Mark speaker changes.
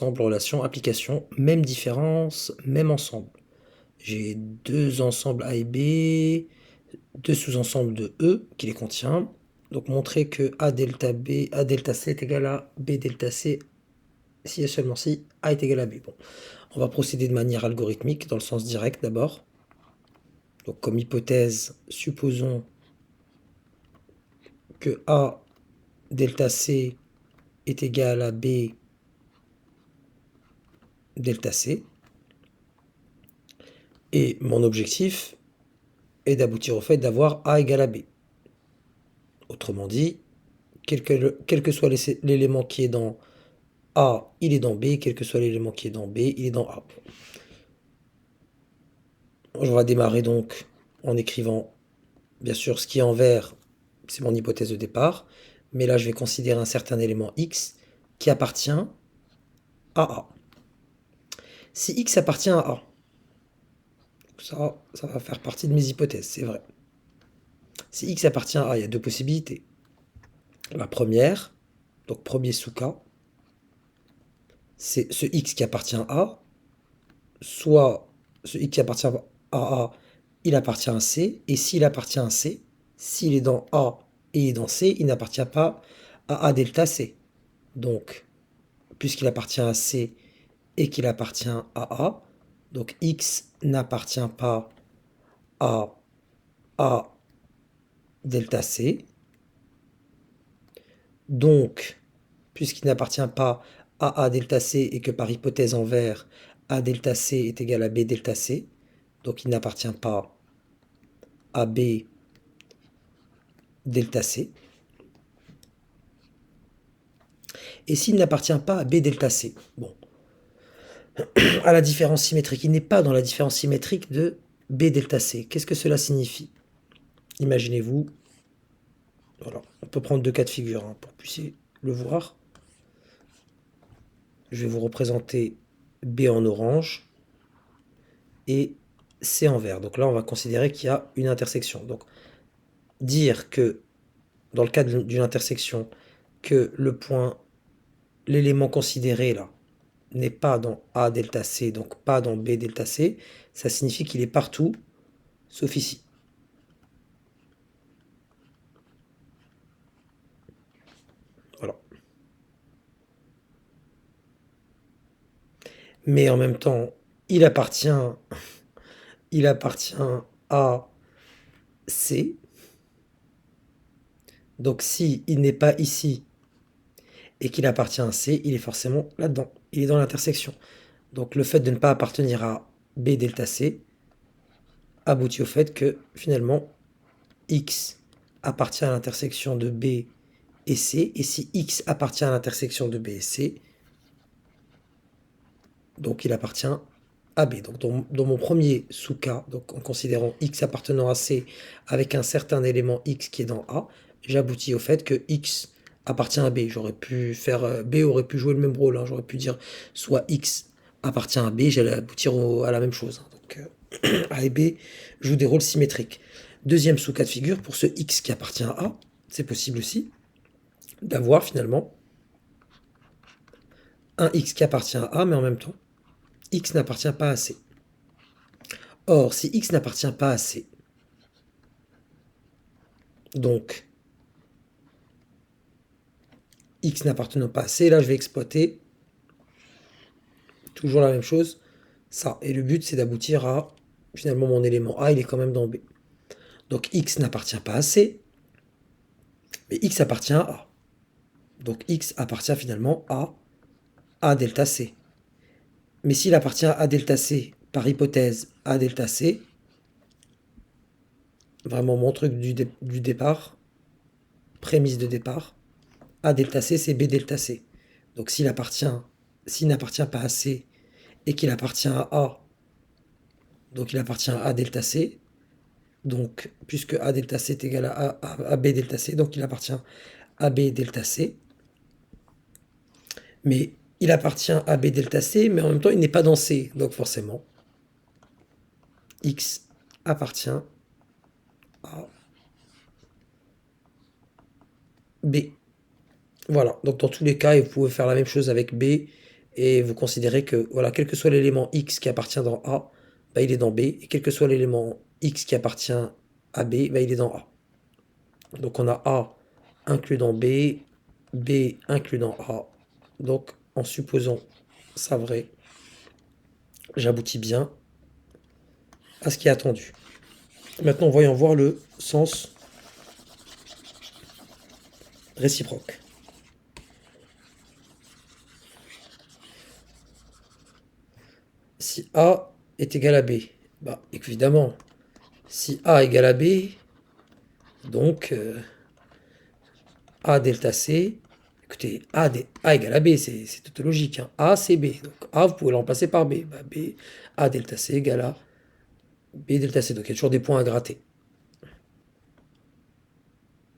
Speaker 1: Ensemble, relation, application, même différence, même ensemble. J'ai deux ensembles A et B, deux sous-ensembles de E qui les contient. Donc montrer que A delta B, A delta C est égal à B delta C si et seulement si A est égal à B. Bon, on va procéder de manière algorithmique dans le sens direct d'abord. Donc comme hypothèse, supposons que A delta C est égal à B delta C. Et mon objectif est d'aboutir au fait d'avoir A égale à B. Autrement dit, quel que soit l'élément qui est dans A, il est dans B, quel que soit l'élément qui est dans B, il est dans A. On va démarrer donc en écrivant, bien sûr, ce qui est en vert, c'est mon hypothèse de départ, mais là je vais considérer un certain élément X qui appartient à A. Si X appartient à A, ça va faire partie de mes hypothèses, c'est vrai. Si X appartient à A, il y a deux possibilités. La première, donc premier sous-cas, c'est ce X qui appartient à A, soit ce X qui appartient à A, il appartient à C, et s'il appartient à C, s'il est dans A et il est dans C, il n'appartient pas à A delta C. Donc, puisqu'il appartient à C et qu'il appartient à A, donc X n'appartient pas à A delta C. Donc, puisqu'il n'appartient pas à A delta C et que par hypothèse en vert, A delta C est égal à B delta C, donc il n'appartient pas à B delta C. Et s'il n'appartient pas à B delta C, bon, à la différence symétrique, il n'est pas dans la différence symétrique de B delta C. Qu'est-ce que cela signifie? Imaginez-vous, voilà, on peut prendre deux cas de figure pour que vous puissiez le voir. Je vais vous représenter B en orange et C en vert. Donc là, on va considérer qu'il y a une intersection. Donc, dire que, dans le cas d'une intersection, que le point, l'élément considéré là, n'est pas dans A delta C, donc pas dans B delta C, ça signifie qu'il est partout, sauf ici. Voilà. Mais en même temps, il appartient, il appartient à C. Donc si il n'est pas ici et qu'il appartient à C, il est forcément là-dedans. Il est dans l'intersection. Donc le fait de ne pas appartenir à B delta C aboutit au fait que finalement X appartient à l'intersection de B et C. Et si X appartient à l'intersection de B et C, donc il appartient à B. Donc dans mon premier sous-cas, donc en considérant X appartenant à C avec un certain élément X qui est dans A, j'aboutis au fait que X appartient à B. J'aurais pu faire, B aurait pu jouer le même rôle, j'aurais pu dire soit X appartient à B, j'allais aboutir à la même chose. Donc A et B jouent des rôles symétriques. Deuxième sous-cas de figure, pour ce X qui appartient à A, c'est possible aussi d'avoir finalement un X qui appartient à A, mais en même temps, X n'appartient pas à C. Or, si X n'appartient pas à C, donc X n'appartenant pas à C, là je vais exploiter toujours la même chose, ça. Et le but c'est d'aboutir à, finalement mon élément A, il est quand même dans B. Donc X n'appartient pas à C, mais X appartient à A. Donc X appartient finalement à A delta C. Mais s'il appartient à A delta C, par hypothèse A delta C, vraiment mon truc du départ, prémisse de départ, A delta C c'est B delta C. Donc s'il n'appartient pas à C et qu'il appartient à A, donc il appartient à A delta C, donc puisque A delta C est égal à B delta C, donc il appartient à B delta C, mais il appartient à B delta C, mais en même temps il n'est pas dans C, donc forcément X appartient à B. Voilà, donc dans tous les cas, vous pouvez faire la même chose avec B et vous considérez que, voilà, quel que soit l'élément X qui appartient dans A, bah, il est dans B, et quel que soit l'élément X qui appartient à B, bah, il est dans A. Donc on a A inclus dans B, B inclus dans A. Donc en supposant ça vrai, j'aboutis bien à ce qui est attendu. Maintenant, voyons voir le sens réciproque. Si A est égal à B, bah évidemment, si A égale à B, donc A delta C, écoutez, A égale à B, c'est tautologique. Hein. A, c'est B. Donc A, vous pouvez le remplacer par B. Bah, B, A delta C égale à B delta C. Donc il y a toujours des points à gratter.